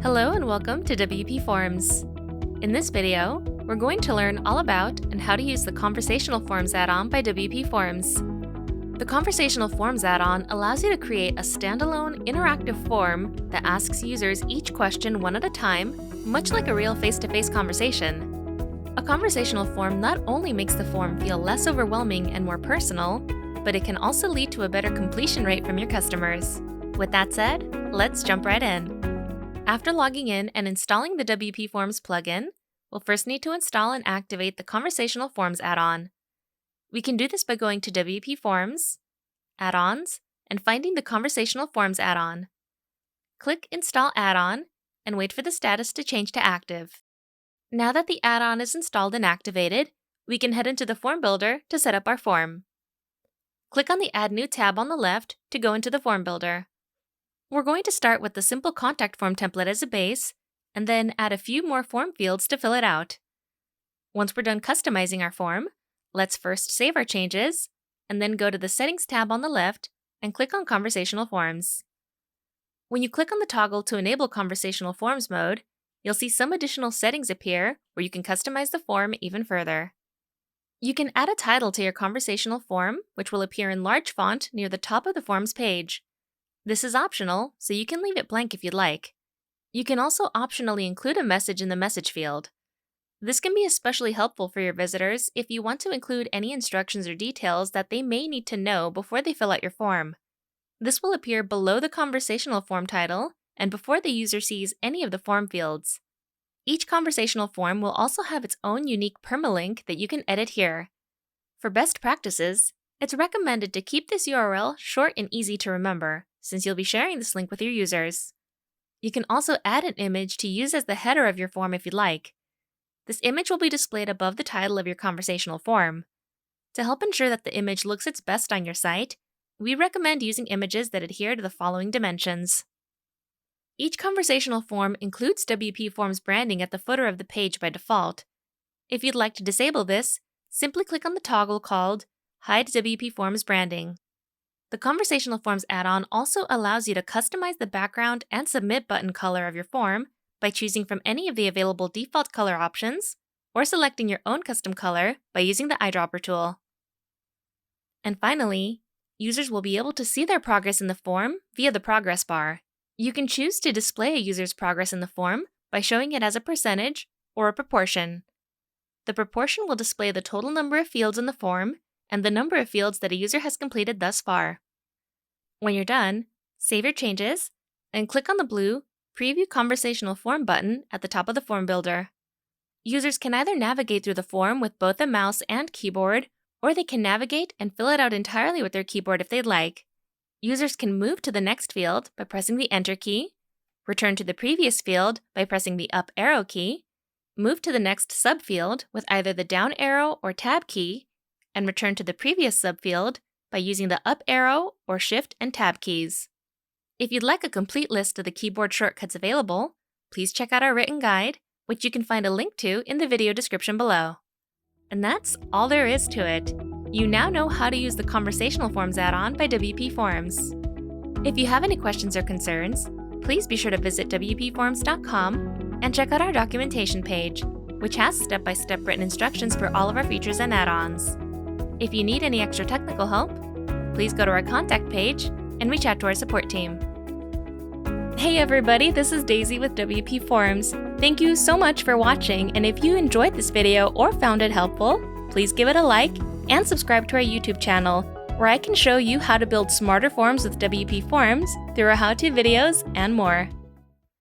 Hello and welcome to WPForms. In this video, we're going to learn all about and how to use the Conversational Forms add-on by WPForms. The Conversational Forms add-on allows you to create a standalone interactive form that asks users each question one at a time, much like a real face-to-face conversation. A conversational form not only makes the form feel less overwhelming and more personal, but it can also lead to a better completion rate from your customers. With that said, let's jump right in. After logging in and installing the WPForms plugin, we'll first need to install and activate the Conversational Forms add-on. We can do this by going to WPForms, Add-ons, and finding the Conversational Forms add-on. Click Install Add-on and wait for the status to change to active. Now that the add-on is installed and activated, we can head into the Form Builder to set up our form. Click on the Add New tab on the left to go into the Form Builder. We're going to start with the simple contact form template as a base, and then add a few more form fields to fill it out. Once we're done customizing our form, let's first save our changes, and then go to the Settings tab on the left and click on Conversational Forms. When you click on the toggle to enable Conversational Forms mode, you'll see some additional settings appear where you can customize the form even further. You can add a title to your conversational form, which will appear in large font near the top of the form's page. This is optional, so you can leave it blank if you'd like. You can also optionally include a message in the message field. This can be especially helpful for your visitors if you want to include any instructions or details that they may need to know before they fill out your form. This will appear below the conversational form title and before the user sees any of the form fields. Each conversational form will also have its own unique permalink that you can edit here. For best practices, it's recommended to keep this URL short and easy to remember, since you'll be sharing this link with your users. You can also add an image to use as the header of your form if you'd like. This image will be displayed above the title of your conversational form. To help ensure that the image looks its best on your site, we recommend using images that adhere to the following dimensions. Each conversational form includes WPForms branding at the footer of the page by default. If you'd like to disable this, simply click on the toggle called Hide WPForms Branding. The Conversational Forms add-on also allows you to customize the background and submit button color of your form by choosing from any of the available default color options, or selecting your own custom color by using the eyedropper tool. And finally, users will be able to see their progress in the form via the progress bar. You can choose to display a user's progress in the form by showing it as a percentage or a proportion. The proportion will display the total number of fields in the form and the number of fields that a user has completed thus far. When you're done, save your changes and click on the blue Preview Conversational Form button at the top of the Form Builder. Users can either navigate through the form with both a mouse and keyboard, or they can navigate and fill it out entirely with their keyboard if they'd like. Users can move to the next field by pressing the Enter key, return to the previous field by pressing the Up arrow key, move to the next subfield with either the Down arrow or Tab key, and return to the previous subfield by using the Up arrow or Shift and Tab keys. If you'd like a complete list of the keyboard shortcuts available, please check out our written guide, which you can find a link to in the video description below. And that's all there is to it. You now know how to use the Conversational Forms add-on by WPForms. If you have any questions or concerns, please be sure to visit WPForms.com and check out our documentation page, which has step-by-step written instructions for all of our features and add-ons. If you need any extra technical help, please go to our contact page and reach out to our support team. Hey everybody, this is Daisy with WPForms. Thank you so much for watching, and if you enjoyed this video or found it helpful, please give it a like and subscribe to our YouTube channel, where I can show you how to build smarter forms with WPForms through our how-to videos and more.